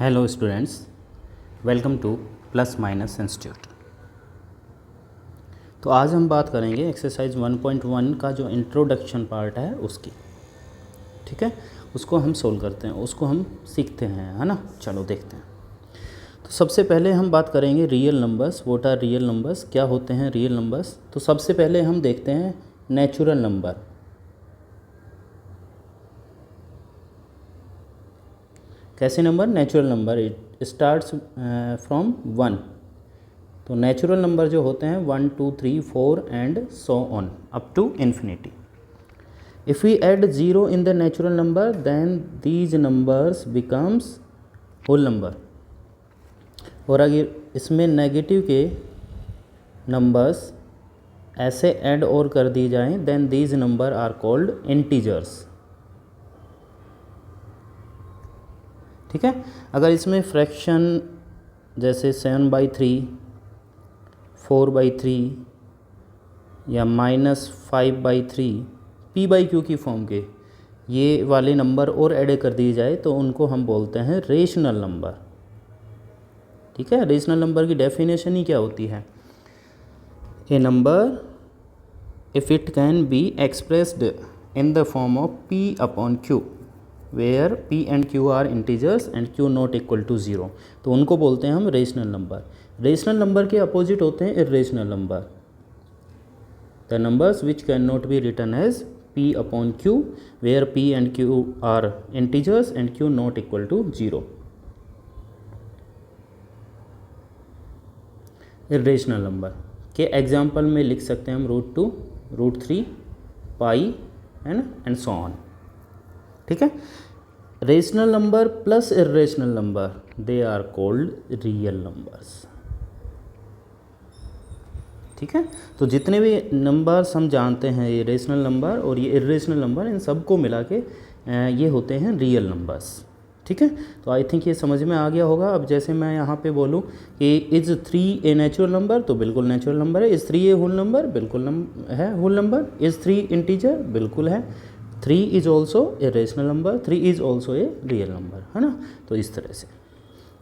Hello students, welcome two plus minus institute. तो आज हम बात करेंगे एक्सरसाइज 1.1 का जो इंट्रोडक्शन पार्ट है उसकी। ठीक है, उसको हम सोल्व करते हैं, उसको हम सीखते हैं, है ना। चलो देखते हैं। तो सबसे पहले हम बात करेंगे real numbers. What are real numbers, क्या होते हैं रियल नंबर्स। तो सबसे पहले हम देखते हैं नेचुरल नंबर। कैसे number? Natural number it starts from 1। तो नेचुरल नंबर जो होते हैं 1 2 3 4 and so on up to infinity. If we add zero in the natural number then these numbers becomes whole number. और अगर इसमें नेगेटिव के numbers ऐसे ऐड और कर दिए जाएं then these number are called integers. ठीक है, अगर इसमें फ्रैक्शन जैसे 7/3, 4/3 या -5/3 p/q की फॉर्म के ये वाले नंबर और ऐड कर दिए जाए तो उनको हम बोलते हैं रेशनल नंबर। ठीक है, रेशनल नंबर की डेफिनेशन ही क्या होती है? A number if it can be expressed in the form of p/q where p and q are integers and q not equal to 0, तो उनको बोलते हैं हम रेशनल नंबर। रेशनल नंबर के अपोजिट होते हैं irrational number, the numbers which can not be written as p/q where p and q are integers and q not equal to 0। Irrational number के example में लिख सकते हैं हम √2, √3, पाई है ना, एंड सो ऑन। ठीक है, rational number plus irrational number they are called real numbers. ठीक है, तो जितने भी नंबर्स हम जानते हैं ये रेशनल नंबर और ये इर्रेशनल नंबर, इन सबको मिला के ये होते हैं रियल नंबर्स। ठीक है, तो आई थिंक ये समझ में आ गया होगा। अब जैसे मैं यहाँ पे बोलूँ कि इज़ 3 ए नेचुरल नंबर, तो बिल्कुल नेचुरल नंबर है। इज़ 3 ए होल नंबर, बिल्कुल है होल नंबर। इज़ 3 इंटीजर, बिल्कुल है। 3 is also a rational number, 3 is also a real number, है ना। तो इस तरह से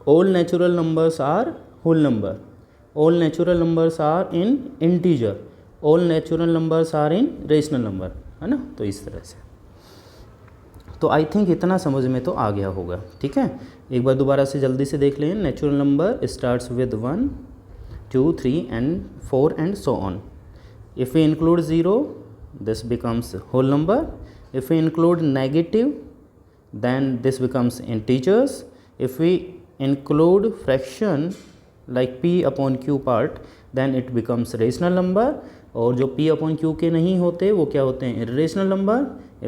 all natural numbers are whole number, all natural numbers are in integer, all natural numbers are in rational number, है ना। तो इस तरह से तो आई थिंक इतना समझ में तो आ गया होगा। ठीक है, एक बार दोबारा से जल्दी से देख लें। Natural number starts with 1 2 3 and 4 and so on. If we include zero this becomes whole number. If we include negative then this becomes integers. If we include fraction like p/q part then it becomes rational number, और जो p/q के नहीं होते वो क्या होते हैं? irrational number.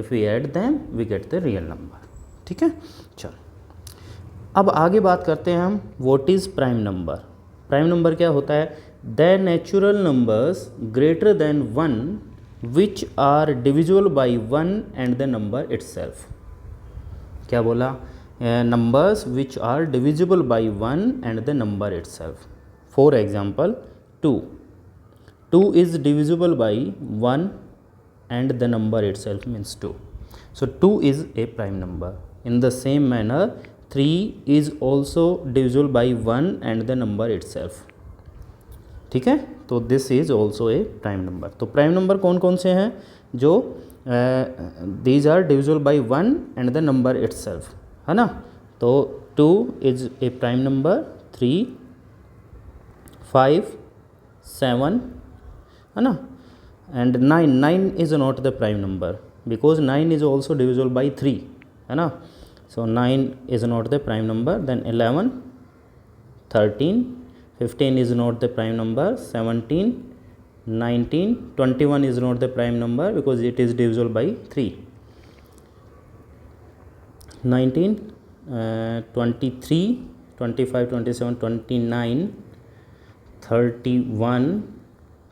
If we add them we get the real number. ठीक है, चलो अब आगे बात करते हैं हम what is prime number. Prime number क्या होता है? the natural numbers greater than 1 which are divisible by 1 and the number itself. क्या बोला? Numbers which are divisible by 1 and the number itself. For example 2. 2 is divisible by 1 and the number itself means 2. So 2 is a prime number. In the same manner 3 is also divisible by 1 and the number itself. ठीक है, तो this is also a prime number. तो prime number कौन कौन से हैं? जो these are divisible by 1 and the number itself, है ना। तो 2 इज़ ए प्राइम नंबर, 3 5 7, है ना, and 9 is not the prime number because 9 is also divisible by 3, है ना। So 9 is not the prime number. Then 11 13 15 is not the prime number, 17 19 21 is not the prime number because it is divisible by 3, 19 23 25 27 29 31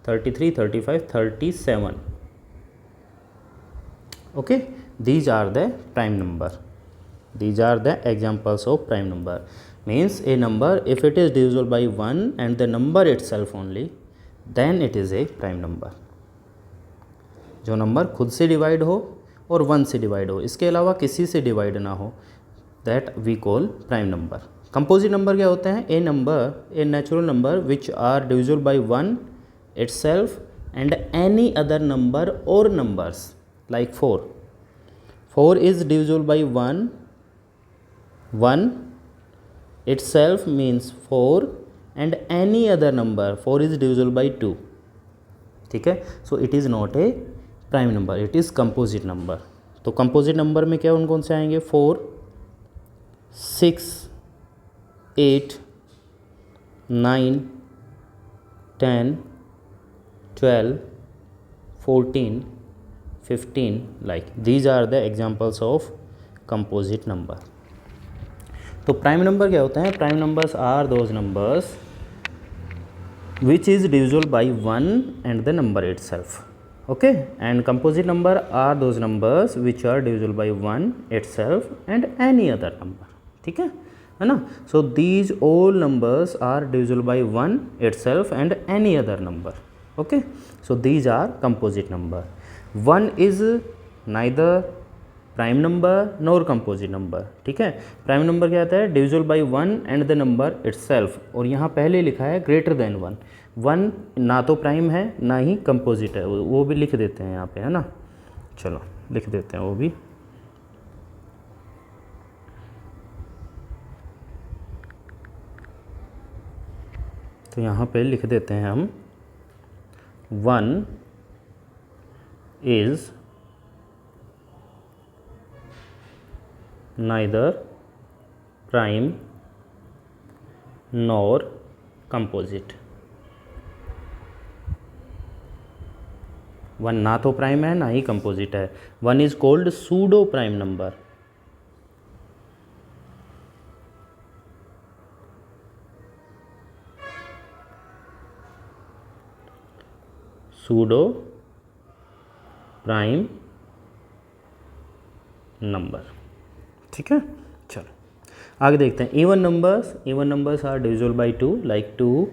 33 35 37. Okay, these are the prime number. These are the examples of prime number. Means a number if it is divisible by 1 and the number itself only then it is a prime number. जो number खुद से divide हो और 1 से divide हो, इसके अलावा किसी से डिवाइड ना हो, that we call prime number. Composite number क्या होते हैं? A natural number which are divisible by 1 itself and any other number or numbers like 4. 4 is divisible by 1 itself means 4 and any other number 4 is divisible by 2. ठीक है, so it is not a prime number, it is composite number. तो composite number में क्या कौन से आएंगे? 4, 6, 8, 9, 10, 12, 14, 15 like these are the examples of composite number. तो prime number क्या होता है? Prime numbers are those numbers which is divisible by 1 and the number itself. Okay, and composite number are those numbers which are divisible by 1 itself and any other number. ठीक है ना? So these all numbers are divisible by 1 itself and any other number. Okay, so these are composite number. 1 is neither prime number nor composite number. ठीक है, prime number क्या आता है? Divisible by 1 and the number itself. और यहाँ पहले लिखा है ग्रेटर देन 1. 1 ना तो प्राइम है ना ही कंपोजिट है, वो भी लिख देते हैं यहाँ पे, है ना. चलो लिख देते हैं वो भी. तो यहाँ पे लिख देते हैं हम 1 is neither prime nor composite. 1 ना तो प्राइम है ना ही कंपोजिट है. 1 is called pseudo prime number. pseudo prime number. ठीक है, चलो आगे देखते हैं. Even numbers are divisible by 2 like 2,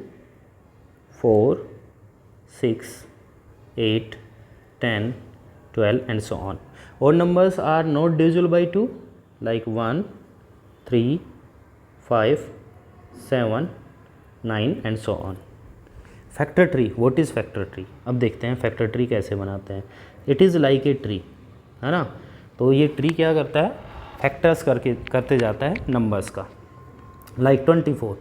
4, 6, 8, 10, 12 and so on. Odd numbers are not divisible by 2 like 1, 3, 5, 7, 9 and so on. Factor tree. What is factor tree? अब देखते हैं factor tree कैसे बनाते हैं. It is like a tree, है ना. तो ये ट्री क्या करता है? फैक्टर्स करते जाता है नंबर्स का. Like 24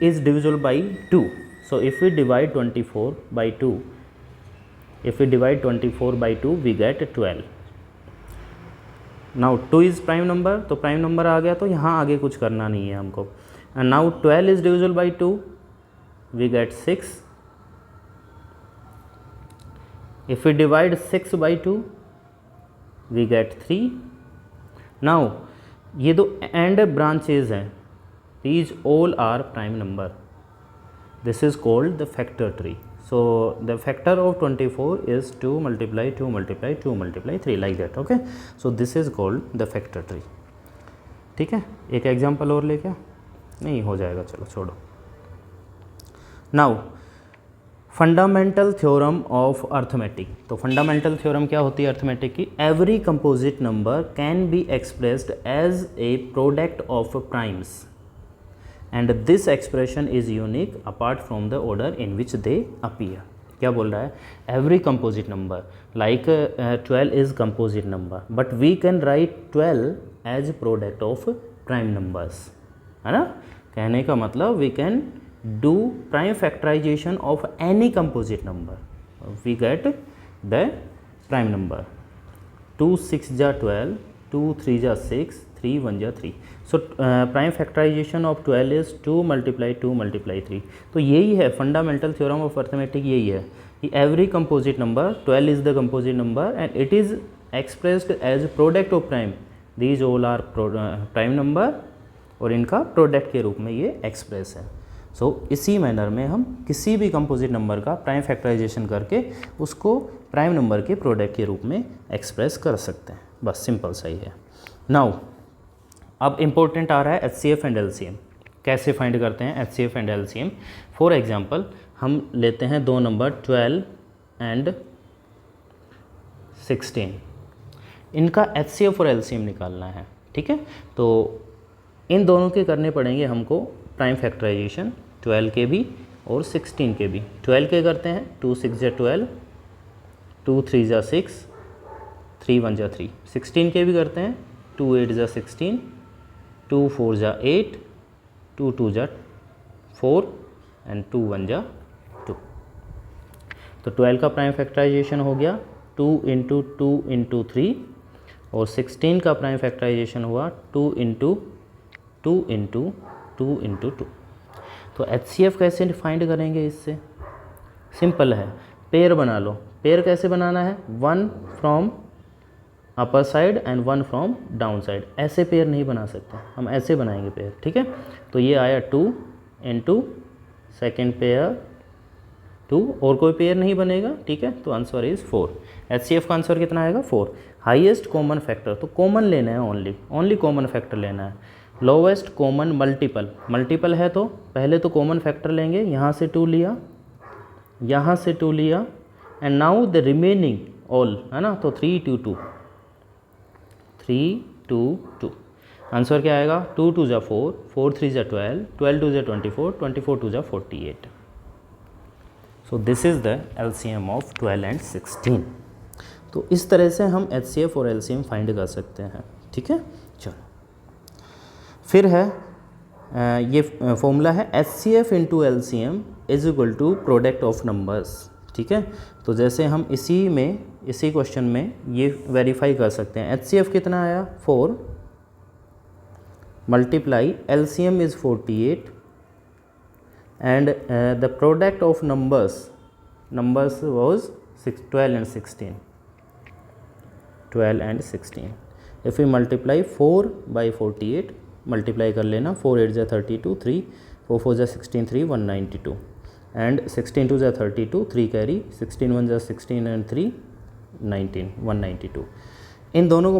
is divisible by 2. So if we divide 24 by 2, we get 12. Now 2 is prime number, तो प्राइम नंबर आ गया, तो यहाँ आगे कुछ करना नहीं है हमको. And now 12 is divisible by 2, we get 6. If we divide 6 by 2, we get 3. now ये दो एंड ब्रांचेज हैं, these all are prime number. this is called the factor tree. so the factor of 24 is 2 multiply 2 multiply 2 multiply 3 like that. okay, so this is called the factor tree. ठीक है, एक example और लेके नहीं हो जाएगा, चलो छोड़ो. now fundamental theorem of arithmetic. तो फंडामेंटल थ्योरम क्या होती है अर्थमेटिक की? Every composite number can be expressed as a product of primes and this expression is unique apart from the order in which they appear. क्या बोल रहा है? Every composite number like 12 is composite number, but we can write 12 as product of prime numbers, है ना. कहने का मतलब we can do prime factorization of any composite number, we get the prime number. 2 6 ja 12, 2 3 ja 6, 3 1 ja 3. so prime factorization of 12 is 2 multiply 2 multiply 3. तो यही है fundamental theorem of arithmetic, यही है कि every composite number 12 is the composite number and it is expressed as product of prime. These all are prime number और इनका product के रूप में ये एक्सप्रेस है. सो इसी मैनर में हम किसी भी कंपोजिट नंबर का प्राइम फैक्टराइजेशन करके उसको प्राइम नंबर के प्रोडक्ट के रूप में एक्सप्रेस कर सकते हैं. बस सिंपल सही है. नाउ अब इम्पोर्टेंट आ रहा है HCF एंड LCM. कैसे फाइंड करते हैं HCF and LCM? For example हम लेते हैं दो नंबर 12 एंड 16. इनका HCF और LCM निकालना है. ठीक है, तो इन दोनों के करने पड़ेंगे हमको प्राइम फैक्टराइजेशन, 12 के भी और 16 के भी। 12 के करते हैं, 2 6 जा 12, 2 3 जा 6, 3 1 जा 3। 16 के भी करते हैं, 2 8 जा 16, 2 4 जा 8, 2 2 जा 4 एंड 2 1 जा 2। तो 12 का प्राइम फैक्टराइजेशन हो गया 2 इंटू 2 इंटू 3, और 16 का प्राइम फैक्टराइजेशन हुआ 2 इंटू 2 इंटू 2 इंटू 2। तो HCF कैसे फाइंड करेंगे? इससे सिंपल है, पेयर बना लो। पेयर कैसे बनाना है? 1 from upper side and 1 from down side. ऐसे पेयर नहीं बना सकते, हम ऐसे बनाएंगे पेयर, ठीक है। तो ये आया 2 इंटू सेकेंड पेयर 2, और कोई पेयर नहीं बनेगा, ठीक है। तो आंसर इज़ 4। HCF का आंसर कितना आएगा? 4। हाईएस्ट कॉमन फैक्टर, तो कॉमन लेना है, ओनली कॉमन फैक्टर लेना है। लोवेस्ट कॉमन मल्टीपल है, तो पहले तो कॉमन फैक्टर लेंगे, यहाँ से 2 लिया, यहाँ से 2 लिया, and now the remaining all, है ना। तो 3 2 2, 3 2 2। आंसर क्या आएगा? 2 2 जा 4, 4 3 जा 12, 12 2 जा 24, 24 2 जा 48। So this is the LCM of 12 and 16। तो इस तरह से हम HCF और LCM फाइंड कर सकते हैं, ठीक है। चलो फिर है ये फॉर्मूला है HCF into LCM is equal to product of numbers, ठीक है। तो जैसे हम इसी क्वेश्चन में ये वेरीफाई कर सकते हैं। HCF कितना आया? 4 multiply LCM is 48 and the product of numbers was 12 and 16, 12 and 16. If we multiply 4 by 48, multiply कर लेना, 4 8 जा 32, 3 4 4 जा 16, 3 192, एंड 16 2 जा 32, 3 कैरी, 16 1 जा 16 एंड 3 19, 192। इन दोनों को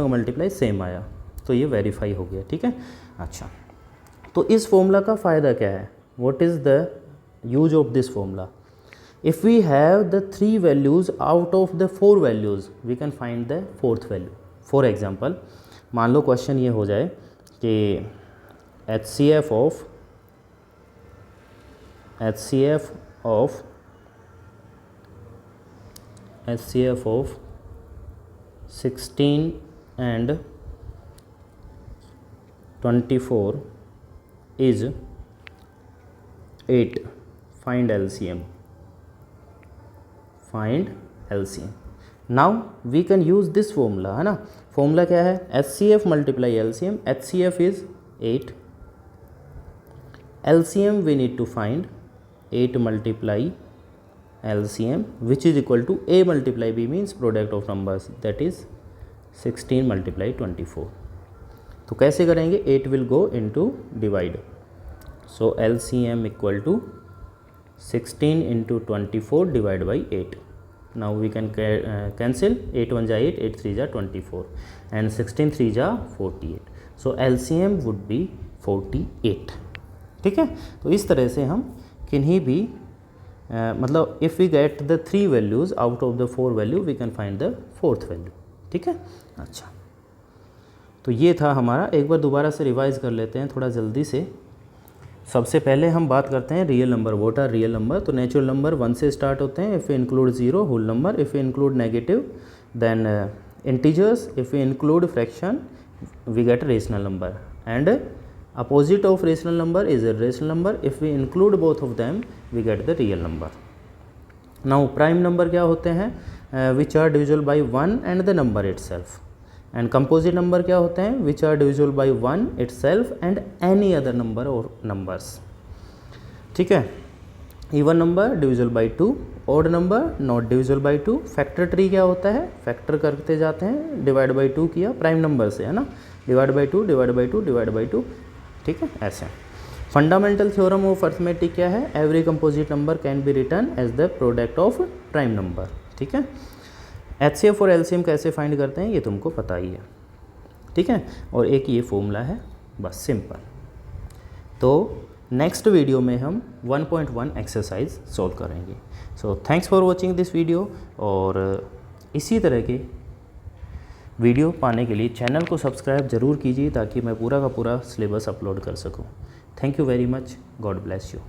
मल्टीप्लाई सेम आया, तो ये वेरीफाई हो गया, ठीक है। अच्छा, तो इस फॉर्मूला का फ़ायदा क्या है? What is the use of this formula? If we have the 3 values out of the 4 values, we can find the 4th value. For example, मान लो क्वेश्चन ये हो जाए कि HCF of 16 and 24 is 8. Find LCM. Now we can use this formula, है ना। Formula क्या है? HCF multiply LCM. HCF is 8, LCM we need to find 8 multiply LCM, which is equal to A multiply B means product of numbers, that is 16 multiply 24. तो कैसे करेंगे? 8 will go into divide, so LCM equal to 16 into 24 divided by 8. Now we can cancel, 8 1 जा 8, 8 3 जा 24 and 16 3 जा 48. So LCM would be 48, ठीक है। तो इस तरह से हम किन्हीं भी मतलब if we get the 3 values out of the 4 value we can find the 4th value, ठीक है। अच्छा, तो ये था हमारा। एक बार दोबारा से रिवाइज कर लेते हैं थोड़ा जल्दी से। सबसे पहले हम बात करते हैं real number. What are real number? तो नेचुरल नंबर 1 से स्टार्ट होते हैं। If include 0 whole number, if include negative then integers, if include fraction we get rational number, and opposite of rational number is irrational number. If we include both of them we get the real number. Now prime number क्या होते हैं? Which are divisible by 1 and the number itself. And composite number क्या होते हैं? Which are divisible by 1 itself and any other number और numbers, ठीक है। Even number divisible by 2, odd number not divisible by 2। Factor tree क्या होता है? Factor करते जाते हैं, डिवाइड बाई 2 किया प्राइम नंबर से, है ना, divide by 2 divide by 2 divide by 2, ठीक है, ऐसे। फंडामेंटल थ्योरम ऑफ अर्थमेटिक क्या है? Every composite number can be written as the product of prime number, ठीक है। HCF और LCM कैसे फाइंड करते हैं ये तुमको पता ही है, ठीक है। और एक ये फॉर्मूला है, बस सिंपल। तो नेक्स्ट वीडियो में हम 1.1 एक्सरसाइज सॉल्व करेंगे। So thanks for watching this video, और इसी तरह के वीडियो पाने के लिए चैनल को सब्सक्राइब ज़रूर कीजिए ताकि मैं पूरा का पूरा सिलेबस अपलोड कर सकूँ। Thank you very much. God bless you.